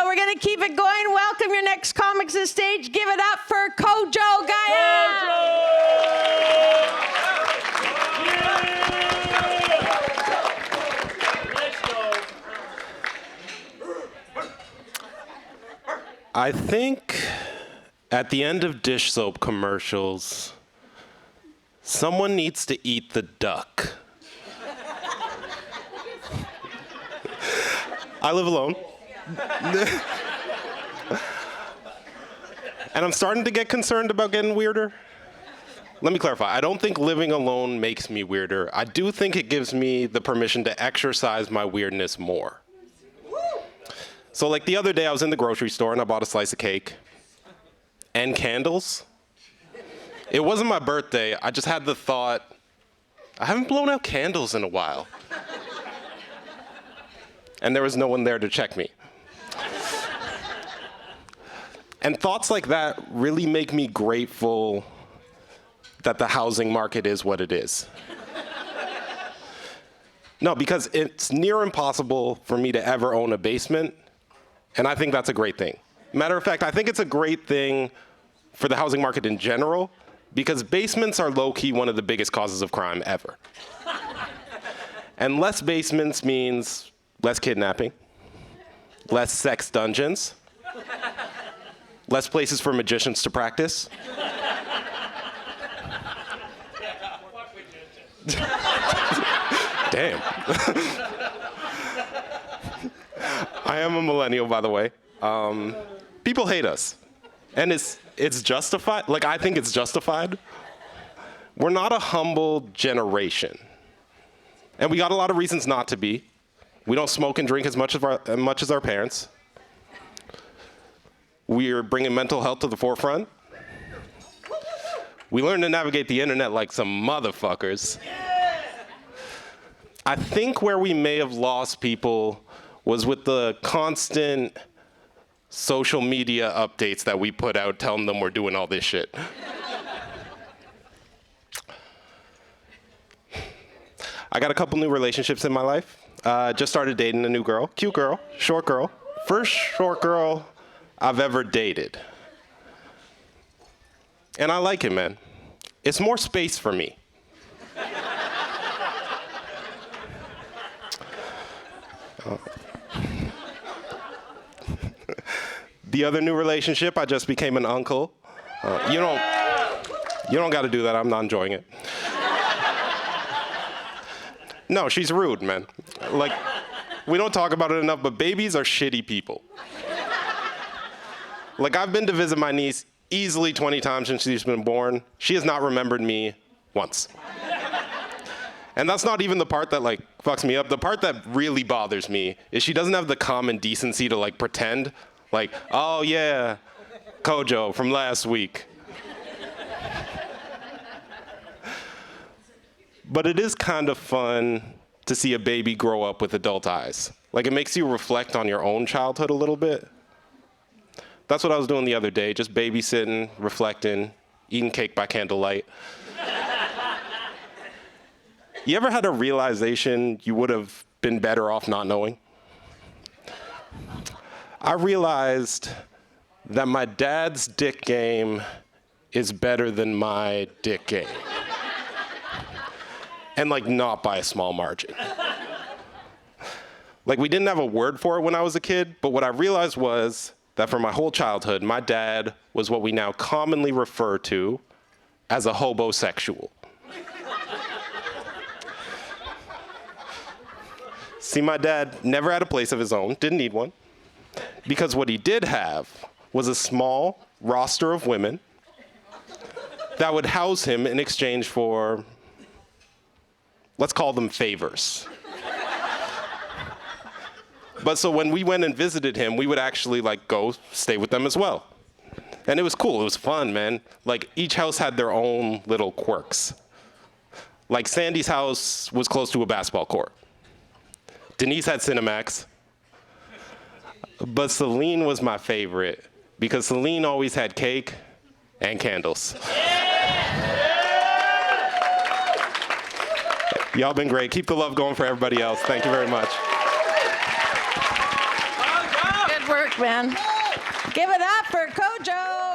we're going to keep it going. Welcome your next comics to the stage. Give it up for Kojo Gyan. I think at the end of dish soap commercials, someone needs to eat the duck. I live alone. And I'm starting to get concerned about getting weirder. Let me clarify. I don't think living alone makes me weirder. I do think it gives me the permission to exercise my weirdness more. So like the other day, I was in the grocery store and I bought a slice of cake and candles. It wasn't my birthday. I just had the thought, I haven't blown out candles in a while. And there was no one there to check me. And thoughts like that really make me grateful that the housing market is what it is. No, because it's near impossible for me to ever own a basement, and I think that's a great thing. Matter of fact, I think it's a great thing for the housing market in general, because basements are low-key one of the biggest causes of crime ever. And less basements means less kidnapping, less sex dungeons, less places for magicians to practice. Damn. I am a millennial, by the way. People hate us. And it's justified. Like, I think it's justified. We're not a humble generation. And we got a lot of reasons not to be. We don't smoke and drink as much as our parents. We're bringing mental health to the forefront. We learned to navigate the internet like some motherfuckers. I think where we may have lost people was with the constant social media updates that we put out telling them we're doing all this shit. I got a couple new relationships in my life. Just started dating a new girl, cute girl, short girl. First short girl I've ever dated. And I like it, man. It's more space for me. The other new relationship, I just became an uncle. You don't got to do that. I'm not enjoying it. No, she's rude, man. Like, we don't talk about it enough, but babies are shitty people. Like, I've been to visit my niece easily 20 times since she's been born. She has not remembered me once. And that's not even the part that, like, fucks me up. The part that really bothers me is she doesn't have the common decency to, like, pretend. Like, oh, yeah, Kojo from last week. But it is kind of fun to see a baby grow up with adult eyes. Like, it makes you reflect on your own childhood a little bit. That's what I was doing the other day, just babysitting, reflecting, eating cake by candlelight. You ever had a realization you would have been better off not knowing? I realized that my dad's dick game is better than my dick game. And, like, not by a small margin. Like, we didn't have a word for it when I was a kid, but what I realized was that for my whole childhood, my dad was what we now commonly refer to as a hobosexual. See, my dad never had a place of his own, didn't need one, because what he did have was a small roster of women that would house him in exchange for, let's call them favors. But so when we went and visited him, we would actually, like, go stay with them as well. And it was cool, it was fun, man. Like, each house had their own little quirks. Like, Sandy's house was close to a basketball court. Denise had Cinemax. But Celine was my favorite because Celine always had cake and candles. Y'all been great. Keep the love going for everybody else. Thank you very much. Good work. man. Give it up for Kojo.